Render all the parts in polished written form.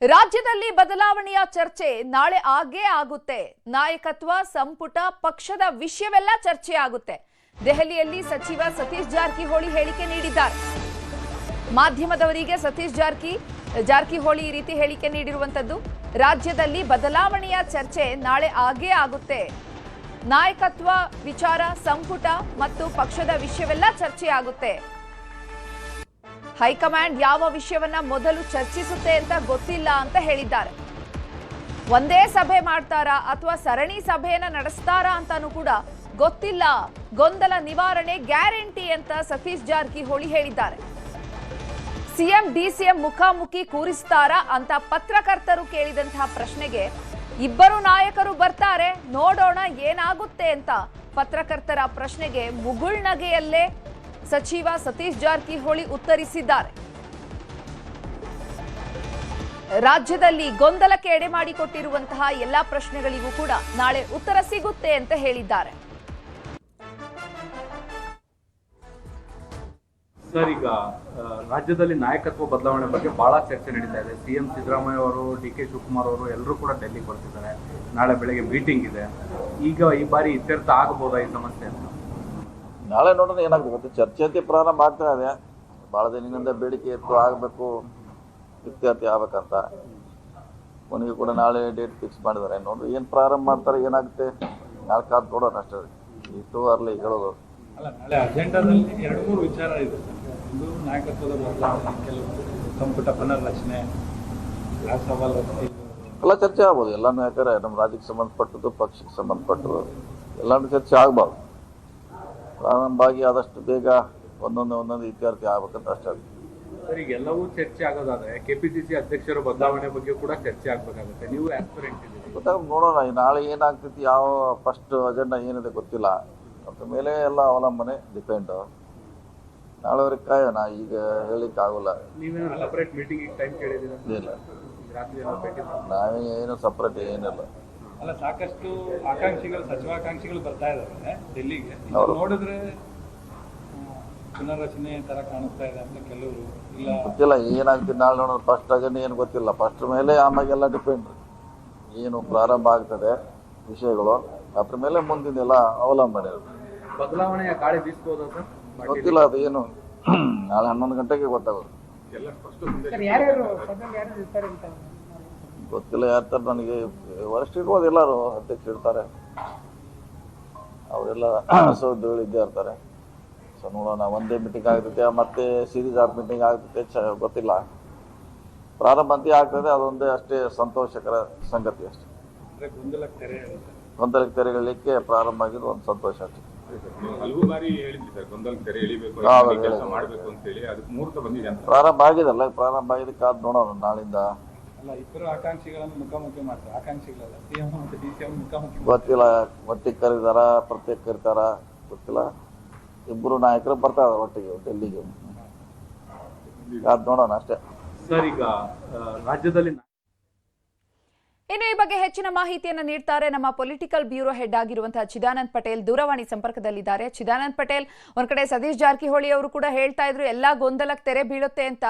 ರಾಜ್ಯದಲ್ಲಿ ಬದಲಾವಣೆಯ ಚರ್ಚೆ ನಾಳೆ ಆಗೇ ಆಗುತ್ತೆ. ನಾಯಕತ್ವ, ಸಂಪುಟ, ಪಕ್ಷದ ವಿಷಯವೆಲ್ಲ ಚರ್ಚೆ ಆಗುತ್ತೆ. ದೆಹಲಿಯಲ್ಲಿ ಸಚಿವ ಸತೀಶ್ ಜಾರಕಿಹೊಳಿ ಹೇಳಿಕೆ ನೀಡಿದ್ದಾರೆ. ಮಾಧ್ಯಮದವರಿಗೆ ಸತೀಶ್ ಜಾರಕಿಹೊಳಿ ಈ ರೀತಿ ಹೇಳಿಕೆ ನೀಡಿರುವಂತದ್ದು. ರಾಜ್ಯದಲ್ಲಿ ಬದಲಾವಣೆಯ ಚರ್ಚೆ ನಾಳೆ ಆಗೇ ಆಗುತ್ತೆ. ನಾಯಕತ್ವ ವಿಚಾರ, ಸಂಪುಟ ಮತ್ತು ಪಕ್ಷದ ವಿಷಯವೆಲ್ಲ ಚರ್ಚೆ ಆಗುತ್ತೆ. ಹೈಕಮಾಂಡ್ ಯಾವ ವಿಷಯವನ್ನ ಮೊದಲು ಚರ್ಚಿಸುತ್ತೆ ಅಂತ ಗೊತ್ತಿಲ್ಲ ಅಂತ ಹೇಳಿದ್ದಾರೆ. ಒಂದೇ ಸಭೆ ಮಾಡ್ತಾರಾ ಅಥವಾ ಸರಣಿ ಸಭೆಯನ್ನ ನಡೆಸ್ತಾರಾ ಅಂತಾನೂ ಕೂಡ ಗೊತ್ತಿಲ್ಲ. ಗೊಂದಲ ನಿವಾರಣೆ ಗ್ಯಾರಂಟಿ ಅಂತ ಸತೀಶ್ ಜಾರಕಿಹೊಳಿ ಹೇಳಿದ್ದಾರೆ. ಸಿಎಂ ಡಿಸಿಎಂ ಮುಖಾಮುಖಿ ಕೂರಿಸ್ತಾರಾ ಅಂತ ಪತ್ರಕರ್ತರು ಕೇಳಿದಂತಹ ಪ್ರಶ್ನೆಗೆ ಇಬ್ಬರು ನಾಯಕರು ಬರ್ತಾರೆ, ನೋಡೋಣ ಏನಾಗುತ್ತೆ ಅಂತ ಪತ್ರಕರ್ತರ ಪ್ರಶ್ನೆಗೆ ಮುಗುಳ್ನಗೆಯಲ್ಲೇ ಸಚಿವ ಸತೀಶ್ ಜಾರಕಿಹೊಳಿ ಉತ್ತರಿಸಿದ್ದಾರೆ. ರಾಜ್ಯದಲ್ಲಿ ಗೊಂದಲಕ್ಕೆ ಎಡೆ ಮಾಡಿಕೊಟ್ಟಿರುವಂತಹ ಎಲ್ಲಾ ಪ್ರಶ್ನೆಗಳಿಗೂ ಕೂಡ ನಾಳೆ ಉತ್ತರ ಸಿಗುತ್ತೆ ಅಂತ ಹೇಳಿದ್ದಾರೆ. ಸರ್, ಈಗ ರಾಜ್ಯದಲ್ಲಿ ನಾಯಕತ್ವ ಬದಲಾವಣೆ ಬಗ್ಗೆ ಬಹಳ ಚರ್ಚೆ ನಡೀತಾ ಇದೆ. ಸಿಎಂ ಸಿದ್ದರಾಮಯ್ಯ ಅವರು, ಡಿ.ಕೆ. ಶಿವಕುಮಾರ್ ಅವರು ಎಲ್ಲರೂ ಕೂಡ ಡೆಲ್ಲಿಗೆ ಬರ್ತಿದ್ದಾರೆ. ನಾಳೆ ಬೆಳಗ್ಗೆ ಮೀಟಿಂಗ್ ಇದೆ. ಈಗ ಈ ಬಾರಿ ಇತ್ಯರ್ಥ ಆಗಬಹುದಾ ಈ ಸಮಸ್ಯೆ ಅಂತ? ನಾಳೆ ನೋಡೋಣ ಏನಾಗುತ್ತೆ ಗೊತ್ತು. ಚರ್ಚೆ ಅಂತ ಪ್ರಾರಂಭ ಆಗ್ತಾ ಇದೆ. ಭಾಳ ದಿನದಿಂದ ಬೇಡಿಕೆ ಇತ್ತು, ಆಗಬೇಕು, ಇತ್ಯರ್ಥ ಆಗ್ಬೇಕಂತ. ಕೊನೆಗೆ ಕೂಡ ನಾಳೆ ಡೇಟ್ ಫಿಕ್ಸ್ ಮಾಡಿದ್ದಾರೆ. ನೋಡ್ರಿ ಏನು ಪ್ರಾರಂಭ ಮಾಡ್ತಾರೆ, ಏನಾಗುತ್ತೆ ನಾಳೆ ಕಾದು ನೋಡೋಣ ಅಷ್ಟೇ. ಇಷ್ಟು ಅರ್ಲಿ ಹೇಳೋದು ಅಲ್ಲ. ನಾಳೆ ಅಜೆಂಡಾದಲ್ಲಿ 2-3 ವಿಚಾರ ಇದೆ. ಒಂದು ನಾಯಕತ್ವದ ಬದಲಾವಣೆ, ಕೆಲವು ಸಂಪುಟ ಪುನರ್ರಚನೆ, ಎಲ್ಲ ಚರ್ಚೆ ಆಗ್ಬೋದು. ಎಲ್ಲಾನು ಯಾಕಂದ್ರೆ ನಮ್ಮ ರಾಜ್ಯಕ್ಕೆ ಸಂಬಂಧಪಟ್ಟದ್ದು, ಪಕ್ಷಕ್ಕೆ ಸಂಬಂಧಪಟ್ಟದ್ದು ಎಲ್ಲಾನು ಚರ್ಚೆ ಆಗ್ಬಾರ್ದು. ಪ್ರಾರಂಭ ಆಗಿ ಆದಷ್ಟು ಬೇಗ ಒಂದೊಂದು ಇತ್ಯರ್ಥ ಆಗ್ಬೇಕಂತ ಅಷ್ಟೇ. ಸರ್, ಈಗ ಎಲ್ಲವೂ ಚರ್ಚೆ ಆಗೋದಾದ್ರೆ ಕೆಪಿಸಿಸಿ ಅಧ್ಯಕ್ಷರ ಬದಲಾವಣೆ ಬಗ್ಗೆ ಕೂಡ ಚರ್ಚೆ ಆಗ್ಬೇಕಾಗುತ್ತೆ. ನೀವು ಆಸ್ಪಿರೆಂಟ್ ಇದ್ದೀರಿ, ಗೊತ್ತಾಗ ನೋಡೋಣ ನಾಳೆ ಏನಾಗ್ತೈತಿ, ಯಾವ ಫಸ್ಟ್ ಅಜೆಂಡಾ ಏನಿದೆ ಗೊತ್ತಿಲ್ಲ. ಅದ್ರ ಮೇಲೆ ಎಲ್ಲ ಅವಲಂಬನೆ ಡಿಪೆಂಡ್. ನಾಳೆವರೆಗೆ ಕಾಯೋಣ, ಈಗ ಹೇಳಿಕ್ಕೆ ಆಗೋಲ್ಲ. ನೀವೇನು ಸಪರೇಟ್ ಮೀಟಿಂಗ್ ಟೈಮ್ ಕೇಳಿದ್ದೀರಾ? ಇಲ್ಲ, ರಾತ್ರಿ ಎಲ್ಲ ಭೇಟಿ ನಾವೇ ಏನು ಸಪ್ರೇಟ್ ಏನಿಲ್ಲ. ಅಲ್ಲ, ಸಾಕಷ್ಟು ಆಕಾಂಕ್ಷಿಗಳು, ಸಚಿವಾಕಾಂಕ್ಷಿಗಳು ಬರ್ತಾ ಇದ್ದಾರೆ ಡೆಲ್ಲಿಗೆ. ನೋಡಿದ್ರೆ ಪುನರ್ರಚನೆ ತರ ಕಾಣಿಸ್ತಾ ಇದೆ ಅಂತ ಕೆಲವರು. ಇಲ್ಲ ಗೊತ್ತಿಲ್ಲ ಏನಾಗ್ತದೆ ನಾಳೆ ನೋಡೋಣ. ಫಸ್ಟ್ ಅಜೆಂಡಾ ಏನು ಗೊತ್ತಿಲ್ಲ. ಫಸ್ಟ್ ಮೇಲೆ ಆಮೇಲೆಲ್ಲ ಡಿಪೆಂಡ್. ಏನು ಪ್ರಾರಂಭ ಆಗ್ತದೆ ವಿಷಯಗಳು, ಅದ್ರ ಮೇಲೆ ಮುಂದಿನ ಅವಲಂಬನೆ. ಬದಲಾವಣೆಯ ಗಾಳಿ ಬೀಸ್ಬೋದಾ ಸರ್? ಗೊತ್ತಿಲ್ಲ, ಅದು ಏನು ನಾಳೆ 11 ಗಂಟೆಗೆ ಗೊತ್ತಾಗೋದು. ಗೊತ್ತಿಲ್ಲ ಯಾರ್ತಾರೆ ನನಗೆ. ವರಿಷ್ಠ ಇರ್ಬೋದು, ಎಲ್ಲರೂ ಅಧ್ಯಕ್ಷ ಇರ್ತಾರೆ, ಅವರೆಲ್ಲ ಸೌದ್ಯಗಳು ಇದ್ದೇ ಇರ್ತಾರೆ. ಸೊ ನೋಡೋಣ, ಒಂದೇ ಮೀಟಿಂಗ್ ಆಗ್ತೈತೆ ಮತ್ತೆ ಸೀರೀಸ್ ಆಫ್ ಮೀಟಿಂಗ್ ಆಗ್ತೈತೆ ಗೊತ್ತಿಲ್ಲ. ಪ್ರಾರಂಭ ಅಂತ ಆಗ್ತದೆ, ಅದೊಂದೇ ಅಷ್ಟೇ ಸಂತೋಷಕರ ಸಂಗತಿ ಅಷ್ಟೇ. ಗೊಂದಲಕ್ಕೆ ತೆರೆ ಎಳಿಲಿಕ್ಕೆ ಪ್ರಾರಂಭ ಆಗಿದ್ದು ಒಂದು ಸಂತೋಷ ಅಷ್ಟೇ. ಹಲವು ಬಾರಿ ಹೇಳಿದ್ವಿ ಸರ್, ಗೊಂದಲಕ್ಕೆ ತೆರೆ ಎಳಿಬೇಕು, ಕೆಲಸ ಮಾಡಬೇಕು ಅಂತ ಹೇಳಿ. ಅದಕ್ಕೆ ಮುಹೂರ್ತ ಬಂದಿದೆ ಅಂತ. ಪ್ರಾರಂಭ ಆಗಿದಲ್ಲ, ಪ್ರಾರಂಭ ಆಗಿದ್ದಕ್ಕೆ ಅದು ನೋಡೋಣ ನಾಳಿಂದ. ಅಲ್ಲ, ಇಬ್ಬರು ಆಕಾಂಕ್ಷಿಗಳನ್ನು ಮುಖಾಮುಖಿ ಮಾಡ್ತಾರೆ. ಆಕಾಂಕ್ಷಿಗಳಲ್ಲ, ಸಿಎಂ ಮತ್ತು ಡಿಸಿಎಂ ಮುಖಾಮುಖಿ. ಗೊತ್ತಿಲ್ಲ, ಒಟ್ಟಿಗೆ ಕರೀತಾರ, ಪ್ರತ್ಯೇಕ ಕರೀತಾರ, ಗೊತ್ತಿಲ್ಲ. ಇಬ್ಬರು ನಾಯಕರು ಬರ್ತಾರೆ ಒಟ್ಟಿಗೆ ಡೆಲ್ಲಿಗೆ. ಅದು ನೋಡೋಣ ಅಷ್ಟೇ. ಸರ್, ಈಗ ರಾಜ್ಯದಲ್ಲಿ ಇನ್ನು ಈ ಬಗ್ಗೆ ಹೆಚ್ಚಿನ ಮಾಹಿತಿಯನ್ನು ನೀಡ್ತಾರೆ ನಮ್ಮ ಪೊಲಿಟಿಕಲ್ ಬ್ಯೂರೋ ಹೆಡ್ ಆಗಿರುವಂತಹ ಚಿದಾನಂದ್ ಪಟೇಲ್. ದೂರವಾಣಿ ಸಂಪರ್ಕದಲ್ಲಿದ್ದಾರೆ. ಚಿದಾನಂದ್ ಪಟೇಲ್, ಒಂದ್ ಕಡೆ ಸತೀಶ್ ಜಾರಕಿಹೊಳಿ ಅವರು ಕೂಡ ಹೇಳ್ತಾ ಇದ್ರು ಎಲ್ಲಾ ಗೊಂದಲಕ್ಕೆ ತೆರೆ ಬೀಳುತ್ತೆ ಅಂತ.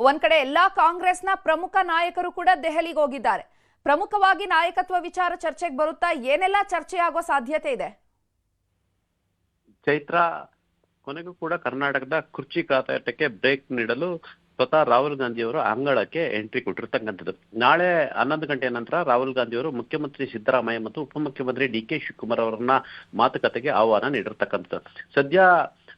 ಒಂದ್ ಕಡೆ ಎಲ್ಲಾ ಕಾಂಗ್ರೆಸ್ನ ಪ್ರಮುಖ ನಾಯಕರು ಕೂಡ ದೆಹಲಿಗೆ ಹೋಗಿದ್ದಾರೆ. ಪ್ರಮುಖವಾಗಿ ನಾಯಕತ್ವ ವಿಚಾರ ಚರ್ಚೆಗೆ ಬರುತ್ತಾ? ಏನೆಲ್ಲ ಚರ್ಚೆ ಆಗೋ ಸಾಧ್ಯತೆ ಇದೆ? ಚೈತ್ರ, ಕೊನೆಗೂ ಕೂಡ ಕರ್ನಾಟಕದ ಕುರ್ಚಿ ಕಾದಾಟಕ್ಕೆ ಬ್ರೇಕ್ ನೀಡಲು ಸ್ವತಃ ರಾಹುಲ್ ಗಾಂಧಿ ಅವರು ಅಂಗಳಕ್ಕೆ ಎಂಟ್ರಿ ಕೊಟ್ಟಿರ್ತಕ್ಕಂಥದ್ದು. ನಾಳೆ 11 ಗಂಟೆಯ ನಂತರ ರಾಹುಲ್ ಗಾಂಧಿ ಅವರು ಮುಖ್ಯಮಂತ್ರಿ ಸಿದ್ದರಾಮಯ್ಯ ಮತ್ತು ಉಪಮುಖ್ಯಮಂತ್ರಿ ಡಿ.ಕೆ. ಶಿವಕುಮಾರ್ ಅವರನ್ನ ಮಾತುಕತೆಗೆ ಆಹ್ವಾನ ನೀಡಿರ್ತಕ್ಕಂಥದ್ದು. ಸದ್ಯ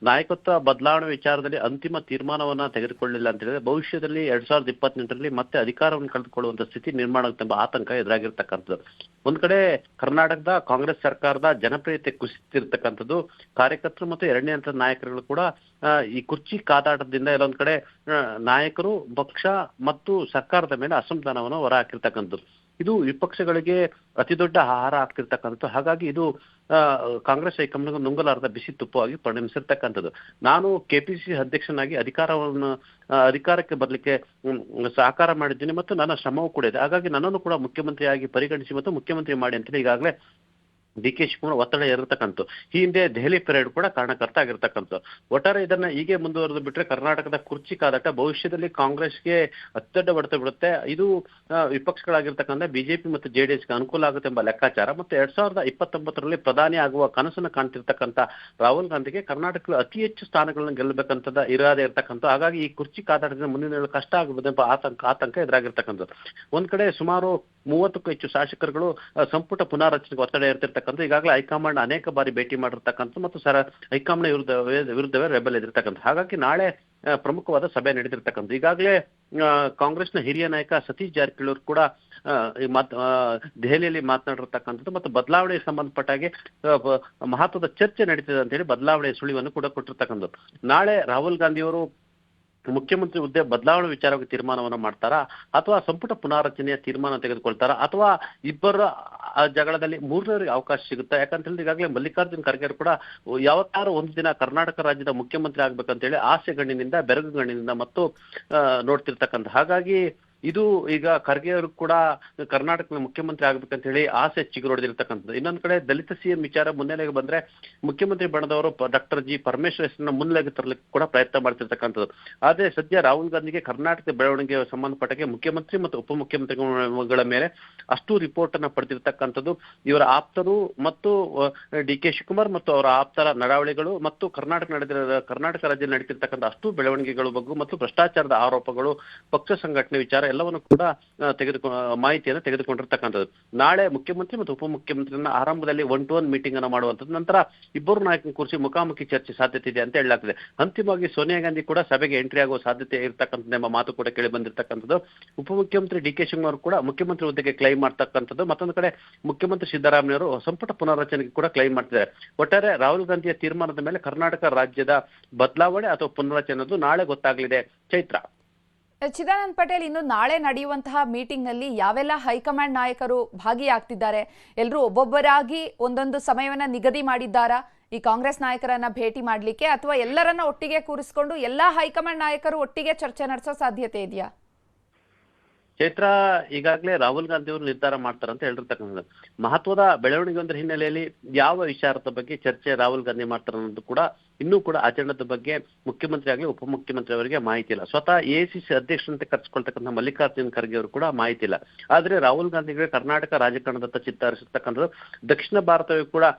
ನಾಯಕತ್ವ ಬದಲಾವಣೆ ವಿಚಾರದಲ್ಲಿ ಅಂತಿಮ ತೀರ್ಮಾನವನ್ನ ತೆಗೆದುಕೊಳ್ಳಿಲ್ಲ ಅಂತ ಹೇಳಿದ್ರೆ ಭವಿಷ್ಯದಲ್ಲಿ 2028ರಲ್ಲಿ ಮತ್ತೆ ಅಧಿಕಾರವನ್ನು ಕಳೆದುಕೊಳ್ಳುವಂತ ಸ್ಥಿತಿ ನಿರ್ಮಾಣ ಆಗುತ್ತೆ ಎಂಬ ಆತಂಕ ಎದುರಾಗಿರ್ತಕ್ಕಂಥದ್ದು. ಒಂದ್ ಕಡೆ ಕರ್ನಾಟಕದ ಕಾಂಗ್ರೆಸ್ ಸರ್ಕಾರದ ಜನಪ್ರಿಯತೆ ಕುಸಿತಿರ್ತಕ್ಕಂಥದ್ದು. ಕಾರ್ಯಕರ್ತರು ಮತ್ತು ಎರಡನೇ ಹಂತದ ನಾಯಕರುಗಳು ಕೂಡ ಈ ಕುರ್ಚಿ ಕಾದಾಟದಿಂದ ಎಲ್ಲೊಂದ್ ಕಡೆ ನಾಯಕರು, ಪಕ್ಷ ಮತ್ತು ಸರ್ಕಾರದ ಮೇಲೆ ಅಸಮಾಧಾನವನ್ನು ಹೊರಹಾಕಿರ್ತಕ್ಕಂಥದ್ದು. ಇದು ವಿಪಕ್ಷಗಳಿಗೆ ಅತಿ ದೊಡ್ಡ ಆಹಾರ ಆಗ್ತಿರ್ತಕ್ಕಂಥದ್ದು. ಹಾಗಾಗಿ ಇದು ಕಾಂಗ್ರೆಸ್ ಹೈಕಮಾಂಡ್ ನುಂಗಲಾರದ ಬಿಸಿ ತುಪ್ಪವಾಗಿ ಪರಿಣಮಿಸಿರ್ತಕ್ಕಂಥದ್ದು. ನಾನು ಕೆಪಿಸಿಸಿ ಅಧ್ಯಕ್ಷನಾಗಿ ಅಧಿಕಾರಕ್ಕೆ ಬರಲಿಕ್ಕೆ ಸಹಕಾರ ಮಾಡಿದ್ದೀನಿ ಮತ್ತು ನನ್ನ ಶ್ರಮವೂ ಕೂಡ ಇದೆ. ಹಾಗಾಗಿ ನನ್ನನ್ನು ಕೂಡ ಮುಖ್ಯಮಂತ್ರಿಯಾಗಿ ಪರಿಗಣಿಸಿ ಮತ್ತು ಮುಖ್ಯಮಂತ್ರಿ ಮಾಡಿ ಅಂತೇಳಿ ಈಗಾಗಲೇ ಡಿ ಕೆ ಶಿವಕುಮಾರ್ ಒತ್ತಡ ಇರತಕ್ಕಂಥ ಈ ಹಿಂದೆ ದೆಹಲಿ ಪೆರೇಡ್ ಕೂಡ ಕಾರಣಕರ್ತ ಆಗಿರ್ತಕ್ಕಂಥ. ಒಟ್ಟಾರೆ ಇದನ್ನ ಹೀಗೆ ಮುಂದುವರೆದು ಬಿಟ್ರೆ ಕರ್ನಾಟಕದ ಕುರ್ಚಿ ಕಾದಾಟ ಭವಿಷ್ಯದಲ್ಲಿ ಕಾಂಗ್ರೆಸ್ಗೆ ಅತ್ಯಡ್ಡ ಹೊಡೆತ ಬಿಡುತ್ತೆ. ಇದು ವಿಪಕ್ಷಗಳಾಗಿರ್ತಕ್ಕಂಥ ಬಿಜೆಪಿ ಮತ್ತು ಜೆಡಿಎಸ್ಗೆ ಅನುಕೂಲ ಆಗುತ್ತೆ ಎಂಬ ಲೆಕ್ಕಾಚಾರ. ಮತ್ತು 2029ರಲ್ಲಿ ಪ್ರಧಾನಿ ಆಗುವ ಕನಸನ್ನು ಕಾಣ್ತಿರ್ತಕ್ಕಂಥ ರಾಹುಲ್ ಗಾಂಧಿಗೆ ಕರ್ನಾಟಕದಲ್ಲಿ ಅತಿ ಹೆಚ್ಚು ಸ್ಥಾನಗಳನ್ನು ಗೆಲ್ಲಬೇಕಂತದ ಇರಾದೆ ಇರ್ತಕ್ಕಂಥ. ಹಾಗಾಗಿ ಈ ಕುರ್ಚಿ ಕಾದಾಟದಿಂದ ಮುಂದಿನ ಕಷ್ಟ ಆಗಬಹುದು ಎಂಬ ಆತಂಕ ಎದುರಾಗಿರ್ತಕ್ಕಂಥದ್ದು. ಒಂದ್ ಕಡೆ ಸುಮಾರು 30ಕ್ಕೂ ಹೆಚ್ಚು ಶಾಸಕರುಗಳು ಸಂಪುಟ ಪುನಾರಚನೆಗೆ ಒತ್ತಡ ಇರ್ತಿರ್ತಕ್ಕಂಥ. ಈಗಾಗಲೇ ಹೈಕಮಾಂಡ್ ಅನೇಕ ಬಾರಿ ಭೇಟಿ ಮಾಡಿರ್ತಕ್ಕಂಥ ಮತ್ತು ಹೈಕಮಾಂಡ್ ವಿರುದ್ಧವೇ ರೆಬೆಲ್ ಎದಿರ್ತಕ್ಕಂಥ. ಹಾಗಾಗಿ ನಾಳೆ ಪ್ರಮುಖವಾದ ಸಭೆ ನಡೆದಿರ್ತಕ್ಕಂಥ. ಈಗಾಗಲೇ ಕಾಂಗ್ರೆಸ್ನ ಹಿರಿಯ ನಾಯಕ ಸತೀಶ್ ಜಾರಕಿಹೊಳಿ ಕೂಡ ದೆಹಲಿಯಲ್ಲಿ ಮಾತನಾಡಿರ್ತಕ್ಕಂಥದ್ದು ಮತ್ತು ಬದಲಾವಣೆಗೆ ಸಂಬಂಧಪಟ್ಟ ಹಾಗೆ ಮಹತ್ವದ ಚರ್ಚೆ ನಡೀತಿದೆ ಅಂತ ಹೇಳಿ ಬದಲಾವಣೆಯ ಸುಳಿವನ್ನು ಕೂಡ ಕೊಟ್ಟಿರ್ತಕ್ಕಂಥದ್ದು. ನಾಳೆ ರಾಹುಲ್ ಗಾಂಧಿಯವರು ಮುಖ್ಯಮಂತ್ರಿ ಹುದ್ದೆ ಬದಲಾವಣೆ ವಿಚಾರವಾಗಿ ತೀರ್ಮಾನವನ್ನು ಮಾಡ್ತಾರಾ ಅಥವಾ ಸಂಪುಟ ಪುನಾರಚನೆಯ ತೀರ್ಮಾನ ತೆಗೆದುಕೊಳ್ತಾರಾ ಅಥವಾ ಇಬ್ಬರ ಜಗಳದಲ್ಲಿ ಮೂರನೇವರಿಗೆ ಅವಕಾಶ ಸಿಗುತ್ತಾ? ಯಾಕಂತ ಹೇಳಿದ್ರೆ ಈಗಾಗಲೇ ಮಲ್ಲಿಕಾರ್ಜುನ್ ಖರ್ಗೆ ಕೂಡ ಯಾವತ್ತಾರು ಒಂದು ದಿನ ಕರ್ನಾಟಕ ರಾಜ್ಯದ ಮುಖ್ಯಮಂತ್ರಿ ಆಗ್ಬೇಕಂತೇಳಿ ಆಸೆ ಗಣ್ಣಿನಿಂದ ಬೆರಗು ಗಣ್ಣಿನಿಂದ ಮತ್ತು ನೋಡ್ತಿರ್ತಕ್ಕಂಥ. ಹಾಗಾಗಿ ಇದು ಈಗ ಖರ್ಗೆ ಅವರು ಕೂಡ ಕರ್ನಾಟಕದ ಮುಖ್ಯಮಂತ್ರಿ ಆಗ್ಬೇಕಂತ ಹೇಳಿ ಆಸೆ ಚಿಗುರೊಡೆದಿರ್ತಕ್ಕಂಥದ್ದು. ಇನ್ನೊಂದ್ ಕಡೆ ದಲಿತ ಸಿಎಂ ವಿಚಾರ ಮುನ್ನೆಲೆಗೆ ಬಂದ್ರೆ ಮುಖ್ಯಮಂತ್ರಿ ಬಣದವರು ಡಾಕ್ಟರ್ ಜಿ ಪರಮೇಶ್ವರ್ ಹೆಸರನ್ನ ಮುನ್ನೆಲೆಗೆ ತರಲಿಕ್ಕೆ ಕೂಡ ಪ್ರಯತ್ನ ಮಾಡ್ತಿರ್ತಕ್ಕಂಥದ್ದು. ಆದ್ರೆ ಸದ್ಯ ರಾಹುಲ್ ಗಾಂಧಿಗೆ ಕರ್ನಾಟಕ ಬೆಳವಣಿಗೆಗೆ ಸಂಬಂಧಪಟ್ಟಕ್ಕೆ ಮುಖ್ಯಮಂತ್ರಿ ಮತ್ತು ಉಪಮುಖ್ಯಮಂತ್ರಿಗಳ ಮೇಲೆ ಅಷ್ಟು ರಿಪೋರ್ಟ್ ಅನ್ನ ಪಡೆದಿರ್ತಕ್ಕಂಥದ್ದು. ಇವರ ಆಪ್ತರು ಮತ್ತು ಡಿ ಕೆ ಶಿವಕುಮಾರ್ ಮತ್ತು ಅವರ ಆಪ್ತರ ನಡಾವಳಿಗಳು ಮತ್ತು ಕರ್ನಾಟಕ ರಾಜ್ಯದಲ್ಲಿ ನಡೀತಿರ್ತಕ್ಕಂಥ ಅಷ್ಟು ಬೆಳವಣಿಗೆಗಳು ಬಗ್ಗೆ ಮತ್ತು ಭ್ರಷ್ಟಾಚಾರದ ಆರೋಪಗಳು, ಪಕ್ಷ ಸಂಘಟನೆ ವಿಚಾರ ಎಲ್ಲವನ್ನು ಕೂಡ ಮಾಹಿತಿಯನ್ನು ತೆಗೆದುಕೊಂಡಿರ್ತಕ್ಕಂಥದ್ದು. ನಾಳೆ ಮುಖ್ಯಮಂತ್ರಿ ಮತ್ತು ಉಪಮುಖ್ಯಮಂತ್ರಿಯನ್ನ ಆರಂಭದಲ್ಲಿ 1-to-1 ಮೀಟಿಂಗ್ ಅನ್ನು ಮಾಡುವಂಥದ್ದು. ನಂತರ ಇಬ್ಬರು ನಾಯಕನ ಕುರಿಸಿ ಮುಖಾಮುಖಿ ಚರ್ಚೆ ಸಾಧ್ಯತೆ ಇದೆ ಅಂತ ಹೇಳಲಾಗ್ತದೆ. ಅಂತಿಮವಾಗಿ ಸೋನಿಯಾ ಗಾಂಧಿ ಕೂಡ ಸಭೆಗೆ ಎಂಟ್ರಿ ಆಗುವ ಸಾಧ್ಯತೆ ಇರತಕ್ಕಂಥದ್ದು ಎಂಬ ಮಾತು ಕೂಡ ಕೇಳಿ ಬಂದಿರತಕ್ಕಂಥದ್ದು. ಉಪಮುಖ್ಯಮಂತ್ರಿ ಡಿ ಕೆ ಶಿವಕುಮಾರ್ ಕೂಡ ಮುಖ್ಯಮಂತ್ರಿ ಹುದ್ದೆಗೆ ಕ್ಲೈಮ್ ಮಾಡ್ತಕ್ಕಂಥದ್ದು. ಮತ್ತೊಂದು ಕಡೆ ಮುಖ್ಯಮಂತ್ರಿ ಸಿದ್ದರಾಮಯ್ಯ ಅವರು ಸಂಪುಟ ಪುನರ್ರಚನೆಗೆ ಕೂಡ ಕ್ಲೈಮ್ ಮಾಡ್ತಿದ್ದಾರೆ. ಒಟ್ಟಾರೆ ರಾಹುಲ್ ಗಾಂಧಿಯ ತೀರ್ಮಾನದ ಮೇಲೆ ಕರ್ನಾಟಕ ರಾಜ್ಯದ ಬದಲಾವಣೆ ಅಥವಾ ಪುನರ್ರಚನೆ ಅನ್ನೋದು ನಾಳೆ ಗೊತ್ತಾಗಲಿದೆ. ಚೈತ್ರ. ಚಿದಾನಂದ್ ಪಟೇಲ್, ಇನ್ನು ನಾಳೆ ನಡೆಯುವಂತಹ ಮೀಟಿಂಗ್ ನಲ್ಲಿ ಯಾವೆಲ್ಲ ಹೈಕಮಾಂಡ್ ನಾಯಕರು ಭಾಗಿಯಾಗ್ತಿದ್ದಾರೆ? ಎಲ್ಲರೂ ಒಬ್ಬೊಬ್ಬರಾಗಿ ಒಂದೊಂದು ಸಮಯವನ್ನ ನಿಗದಿ ಮಾಡಿದ್ದಾರಾ ಈ ಕಾಂಗ್ರೆಸ್ ನಾಯಕರನ್ನ ಭೇಟಿ ಮಾಡ್ಲಿಕ್ಕೆ, ಅಥವಾ ಎಲ್ಲರನ್ನ ಒಟ್ಟಿಗೆ ಕೂರಿಸಿಕೊಂಡು ಎಲ್ಲಾ ಹೈಕಮಾಂಡ್ ನಾಯಕರು ಒಟ್ಟಿಗೆ ಚರ್ಚೆ ನಡೆಸೋ ಸಾಧ್ಯತೆ ಇದೆಯಾ? ಚೈತ್ರ, ಈಗಾಗಲೇ ರಾಹುಲ್ ಗಾಂಧಿ ಅವರು ನಿರ್ಧಾರ ಮಾಡ್ತಾರೆ ಅಂತ ಹೇಳಿರ್ತಕ್ಕಂಥದ್ದು. ಮಹತ್ವದ ಬೆಳವಣಿಗೆ ಒಂದರ ಹಿನ್ನೆಲೆಯಲ್ಲಿ ಯಾವ ವಿಚಾರದ ಬಗ್ಗೆ ಚರ್ಚೆ ರಾಹುಲ್ ಗಾಂಧಿ ಮಾಡ್ತಾರೆ ಅನ್ನೋದು ಕೂಡ ಇನ್ನೂ ಕೂಡ ಅಜೆಂಡದ ಬಗ್ಗೆ ಮುಖ್ಯಮಂತ್ರಿ ಆಗಲಿ ಉಪಮುಖ್ಯಮಂತ್ರಿ ಅವರಿಗೆ ಮಾಹಿತಿ ಇಲ್ಲ. ಸ್ವತಃ ಎಐಸಿಸಿ ಅಧ್ಯಕ್ಷರಂತೆ ಕರೆಸಿಕೊಳ್ತಕ್ಕಂಥ ಮಲ್ಲಿಕಾರ್ಜುನ್ ಖರ್ಗೆ ಅವರು ಕೂಡ ಮಾಹಿತಿ ಇಲ್ಲ. ಆದ್ರೆ ರಾಹುಲ್ ಗಾಂಧಿಗೆ ಕರ್ನಾಟಕ ರಾಜಕಾರಣದತ್ತ ಚಿತ್ತ ಹರಿಸಿರ್ತಕ್ಕಂಥದ್ದು. ದಕ್ಷಿಣ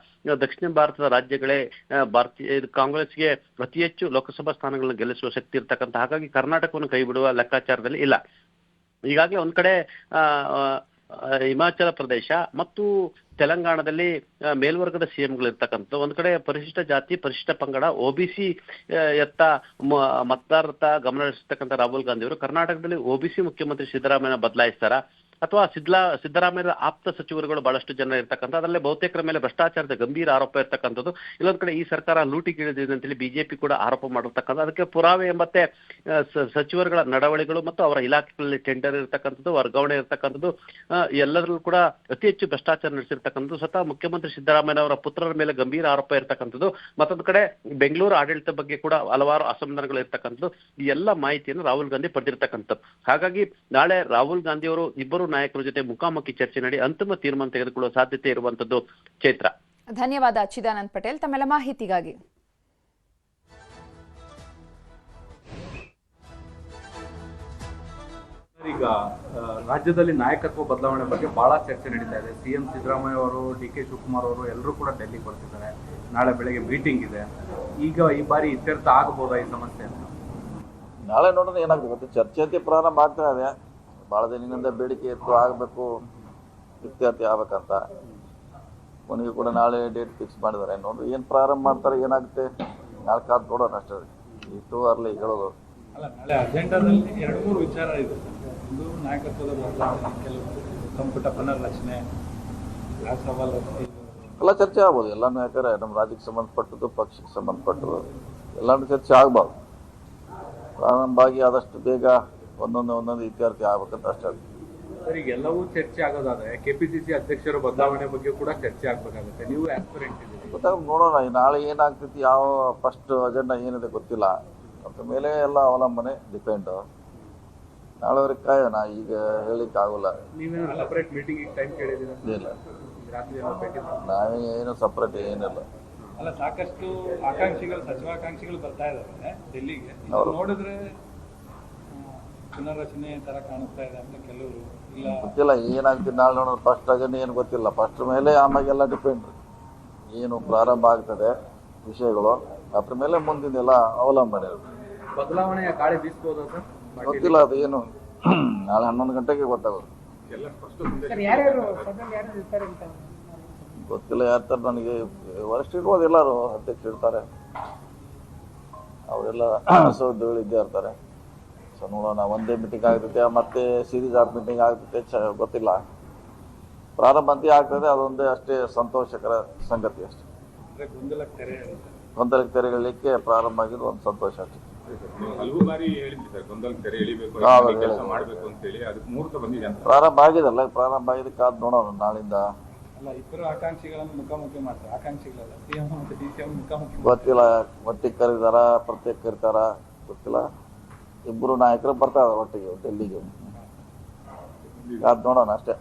ಭಾರತದ ರಾಜ್ಯಗಳೇ ಕಾಂಗ್ರೆಸ್ಗೆ ಅತಿ ಹೆಚ್ಚು ಲೋಕಸಭಾ ಸ್ಥಾನಗಳನ್ನು ಗೆಲ್ಲಿಸುವ ಶಕ್ತಿ ಇರ್ತಕ್ಕಂಥ. ಹಾಗಾಗಿ ಕರ್ನಾಟಕವನ್ನು ಕೈ ಬಿಡುವ ಲೆಕ್ಕಾಚಾರದಲ್ಲಿ ಇಲ್ಲ. ಈಗಾಗಲೇ ಒಂದ್ ಕಡೆ ಹಿಮಾಚಲ ಪ್ರದೇಶ ಮತ್ತು ತೆಲಂಗಾಣದಲ್ಲಿ ಮೇಲ್ವರ್ಗದ ಸಿಎಂಗಳು ಇರ್ತಕ್ಕಂಥ, ಒಂದ್ ಕಡೆ ಪರಿಶಿಷ್ಟ ಜಾತಿ ಪರಿಶಿಷ್ಟ ಪಂಗಡ ಒಬಿಸಿ ಎತ್ತ ಮತದಾರತ ಗಮನ ಹರಿಸತಕ್ಕಂಥ ರಾಹುಲ್ ಗಾಂಧಿ ಅವರು ಕರ್ನಾಟಕದಲ್ಲಿ ಒಬಿಸಿ ಮುಖ್ಯಮಂತ್ರಿ ಸಿದ್ದರಾಮಯ್ಯ ಬದಲಾಯಿಸ್ತಾರ ಅಥವಾ ಸಿದ್ದರಾಮಯ್ಯ ಆಪ್ತ ಸಚಿವರುಗಳು ಬಹಳಷ್ಟು ಜನ ಇರ್ತಕ್ಕಂಥ, ಅದರಲ್ಲೇ ಬಹುತೇಕರ ಮೇಲೆ ಭ್ರಷ್ಟಾಚಾರದ ಗಂಭೀರ ಆರೋಪ ಇರ್ತಕ್ಕಂಥದ್ದು. ಇಲ್ಲೊಂದ್ ಕಡೆ ಈ ಸರ್ಕಾರ ಲೂಟಿಗಿಳಿದಿದೆ ಅಂತೇಳಿ ಬಿಜೆಪಿ ಕೂಡ ಆರೋಪ ಮಾಡಿರ್ತಕ್ಕಂಥ. ಅದಕ್ಕೆ ಪುರಾವೆ ಎಂಬತ್ತೆ ಸಚಿವರುಗಳ ನಡವಳಿಗಳು ಮತ್ತು ಅವರ ಇಲಾಖೆಗಳಲ್ಲಿ ಟೆಂಡರ್ ಇರ್ತಕ್ಕಂಥದ್ದು, ವರ್ಗಾವಣೆ ಇರ್ತಕ್ಕಂಥದ್ದು, ಎಲ್ಲರಲ್ಲೂ ಕೂಡ ಅತಿ ಹೆಚ್ಚು ಭ್ರಷ್ಟಾಚಾರ ನಡೆಸಿರ್ತಕ್ಕಂಥದ್ದು. ಸ್ವತಃ ಮುಖ್ಯಮಂತ್ರಿ ಸಿದ್ದರಾಮಯ್ಯ ಅವರ ಪುತ್ರರ ಮೇಲೆ ಗಂಭೀರ ಆರೋಪ ಇರ್ತಕ್ಕಂಥದ್ದು. ಮತ್ತೊಂದು ಕಡೆ ಬೆಂಗಳೂರು ಆಡಳಿತ ಬಗ್ಗೆ ಕೂಡ ಹಲವಾರು ಅಸಮಾಧಾನಗಳು ಇರ್ತಕ್ಕಂಥದ್ದು. ಈ ಎಲ್ಲ ಮಾಹಿತಿಯನ್ನು ರಾಹುಲ್ ಗಾಂಧಿ ಪಡೆದಿರ್ತಕ್ಕಂಥದ್ದು. ಹಾಗಾಗಿ ನಾಳೆ ರಾಹುಲ್ ಗಾಂಧಿ ಅವರು ಇಬ್ಬರು ನಾಯಕರ ಜೊತೆ ಮುಖಾಮುಖಿ ಚರ್ಚೆ ನಡೆಸಿ ಅಂತಿಮ ತೀರ್ಮಾನ ತೆಗೆದುಕೊಳ್ಳುವ ಸಾಧ್ಯತೆ ಇರುವಂತದ್ದು. ಚೈತ್ರ, ಧನ್ಯವಾದ ಚಿದಾನಂದ್ ಪಟೇಲ್ ತಮ್ಮೆಲ್ಲ ಮಾಹಿತಿಗಾಗಿ. ಈಗ ರಾಜ್ಯದಲ್ಲಿ ನಾಯಕತ್ವ ಬದಲಾವಣೆ ಬಗ್ಗೆ ಬಹಳ ಚರ್ಚೆ ನಡೀತಾ ಇದೆ. ಸಿಎಂ ಸಿದ್ದರಾಮಯ್ಯ ಅವರು, ಡಿ ಕೆ ಶಿವಕುಮಾರ್ ಅವರು ಎಲ್ಲರೂ ಕೂಡ ಡೆಲ್ಲಿಗೆ ಬರ್ತಿದ್ದಾರೆ. ನಾಳೆ ಬೆಳಗ್ಗೆ ಮೀಟಿಂಗ್ ಇದೆ. ಈಗ ಈ ಬಾರಿ ಇತ್ಯರ್ಥ ಆಗಬಹುದಾ ಈ ಸಮಸ್ಯೆ ಅಂತ? ನಾಳೆ ನೋಡೋಣ ಏನಾಗುತ್ತೆ. ಚರ್ಚೆ ಅಂತ ಪ್ರಾರಂಭ ಆಗ್ತಾ ಇದೆ. ಭಾಳ ದಿನದಿಂದ ಬೇಡಿಕೆ ಇತ್ತು, ಆಗಬೇಕು, ಇತ್ಯರ್ಥ ಆಗ್ಬೇಕಂತ. ಕೊನೆಗೂ ಕೂಡ ನಾಳೆ ಡೇಟ್ ಫಿಕ್ಸ್ ಮಾಡಿದ್ದಾರೆ. ನೋಡ್ರಿ ಏನು ಪ್ರಾರಂಭ ಮಾಡ್ತಾರೆ, ಏನಾಗುತ್ತೆ ನಾಳೆ ಕಾದು ನೋಡೋಣ ಅಷ್ಟೇ. ಇಷ್ಟು ಅರ್ಲಿ ಹೇಳೋದು ಅಲ್ಲ, ನಾಳೆ ಅಜೆಂಡಾದಲ್ಲಿ 2-3 ವಿಚಾರ ಇದೆ. ಒಂದು ನಾಯಕತ್ವದ ಬದಲಾವಣೆ, ಕೆಲವು ಸಂಪುಟ ಪುನರ್ರಚನೆ, ಎಲ್ಲ ಚರ್ಚೆ ಆಗ್ಬೋದು. ಎಲ್ಲ ನಾಯಕರೇ ನಮ್ಮ ರಾಜ್ಯಕ್ಕೆ ಸಂಬಂಧಪಟ್ಟದ್ದು, ಪಕ್ಷಕ್ಕೆ ಸಂಬಂಧಪಟ್ಟದ್ದು ಎಲ್ಲಾನು ಚರ್ಚೆ ಆಗ್ಬಾರ್ದು. ಪ್ರಾರಂಭ ಆಗಿ ಆದಷ್ಟು ಬೇಗ ಒಂದೊಂದು ಇತ್ಯರ್ಥ ಆಗ್ಬೇಕಂತ ಅಷ್ಟೇ. ಸರ್, ಈಗ ಎಲ್ಲವೂ ಚರ್ಚೆ ಆಗೋದಾದ್ರೆ ಕೆಪಿಸಿಸಿ ಅಧ್ಯಕ್ಷರ ಬದಲಾವಣೆ ಬಗ್ಗೆ ಕೂಡ ಚರ್ಚೆ ಆಗ್ಬೇಕಾಗುತ್ತೆ. ನೀವು ಆಸ್ಪಿರೆಂಟ್ ಇದ್ದೀರಿ, ಗೊತ್ತಾಗ ನೋಡೋಣ ನಾಳೆ ಏನಾಗ್ತೈತಿ, ಯಾವ ಫಸ್ಟ್ ಅಜೆಂಡಾ ಏನಿದೆ ಗೊತ್ತಿಲ್ಲ. ಅದ್ರ ಮೇಲೆ ಎಲ್ಲ ಅವಲಂಬನೆ ಡಿಪೆಂಡ್. ನಾಳೆವರೆಗೆ ಕಾಯೋಣ, ಈಗ ಹೇಳಿಕ್ಕೆ ಆಗೋಲ್ಲ. ನೀವೇನು ಸಪರೇಟ್ ಮೀಟಿಂಗ್ ಟೈಮ್ ಕೇಳಿದ್ದೀರಾ? ಇಲ್ಲ, ರಾತ್ರಿ ಎಲ್ಲ ಭೇಟಿ ಮಾಡಿ ನಾವೇ ಏನು ಸಪ್ರೇಟ್ ಏನಿಲ್ಲ. ಅಲ್ಲ, ಸಾಕಷ್ಟು ಆಕಾಂಕ್ಷಿಗಳು, ಸಚಿವಾಕಾಂಕ್ಷಿಗಳು ಬರ್ತಾ ಇದ್ದಾರೆ ಡೆಲ್ಲಿಗೆ. ಇದು ಹೌದು. ನೋಡಿದ್ರೆ ಪುನರ್ರಚನೆ ತರ ಕಾಣಿಸ್ತಾ ಇದೆ ಅಂತ ಕೆಲವರು. ಇಲ್ಲ, ಗೊತ್ತಿಲ್ಲ ಏನಾಗ್ತದೆ ನಾಳೆ ನೋಡೋಣ. ಫಸ್ಟ್ ಆಗೇನೆ ಏನು ಗೊತ್ತಿಲ್ಲ. ಫಸ್ಟ್ ಮೇಲೆ ಆಮೇಲೆಲ್ಲ ಡಿಪೆಂಡ್. ಏನು ಪ್ರಾರಂಭ ಆಗ್ತದೆ ವಿಷಯಗಳು, ಅದ್ರ ಮೇಲೆ ಮುಂದಿನೆಲ್ಲ ಅವಲಂಬನೆ ಇರುತ್ತೆ. ಬದಲಾವಣೆಯ ಗಾಳಿ ಬೀಸ್ಬೋದಾ ಸರ್? ಗೊತ್ತಿಲ್ಲ, ಅದು ಏನು ನಾಳೆ 11 ಗಂಟೆಗೆ ಗೊತ್ತಾಗುತ್ತೆ. ಎಲ್ಲ ಸ್ಪಷ್ಟ ಸಂದೇಶ ಗೊತ್ತಿಲ್ಲ ಯಾರ್ತಾರೆ ನನಗೆ. ವರಿಷ್ಠ ಇರ್ಬೋದು, ಎಲ್ಲರೂ ಅಧ್ಯಕ್ಷ ಇರ್ತಾರೆ, ಅವರೆಲ್ಲ ಸೌದ್ಯಗಳಿದ್ದೇ ಇರ್ತಾರೆ. ಸೊ ನೋಡೋಣ, ಒಂದೇ ಮೀಟಿಂಗ್ ಆಗ್ತೈತೆ ಮತ್ತೆ ಸೀರೀಸ್ ಆಫ್ ಮೀಟಿಂಗ್ ಆಗ್ತೈತೆ ಗೊತ್ತಿಲ್ಲ. ಪ್ರಾರಂಭ ಅಂತ ಆಗ್ತದೆ, ಅದೊಂದೇ ಅಷ್ಟೇ ಸಂತೋಷಕರ ಸಂಗತಿ ಅಷ್ಟೇ. ಅಂದ್ರೆ ಗೊಂದಲಕ್ಕೆ ತೆರೆ ಎಳೆಯುತ್ತೆ. ಗೊಂದಲಕ್ಕೆ ತೆರೆಗಳಿಗೆ ಪ್ರಾರಂಭ ಆಗಿದ್ದು ಒಂದು ಸಂತೋಷ ಅಷ್ಟೇ. ನೀವು ಹಲವು ಬಾರಿ ಹೇಳಿದ್ರಿ ಸರ್, ಗೊಂದಲಕ್ಕೆ ತೆರೆ ಎಳಿಬೇಕು, ಹೌದು, ಕೆಲಸ ಹೇಳಿದೆ. ಮಾಡಬೇಕು ಅಂತ ಹೇಳಿ. ಅದಕ್ಕೆ ಮುಹೂರ್ತ ಬಂದಿದೆ ಅಂತ. ಪ್ರಾರಂಭ ಆಗಿದಲ್ಲ, ಪ್ರಾರಂಭ ಆಗಿದ್ದಕ್ಕೆ ಕಾದು ನೋಡೋಣ ನಾಳಿಂದ. ಅಲ್ಲ, ಇಬ್ಬರು ಆಕಾಂಕ್ಷಿಗಳನ್ನು ಮುಖಾಮುಖಿ ಮಾಡ್ತಾರೆ. ಆಕಾಂಕ್ಷಿಗಳಲ್ಲ, ಸಿಎಂ ಮತ್ತು ಡಿಸಿಎಂ ಮುಖಾಮುಖಿ. ಗೊತ್ತಿಲ್ಲ, ಒಟ್ಟಿಗೆ ಕರೀತಾರ ಪ್ರತ್ಯೇಕ ಕರೀತಾರ ಗೊತ್ತಿಲ್ಲ. ಇಬ್ಬರು ನಾಯಕರು ಬರ್ತಾ ಇದಾರೆ ಒಟ್ಟಿಗೆ ಡೆಲ್ಲಿಗೆ. ಕಾದು ನೋಡೋಣ ಅಷ್ಟೇ.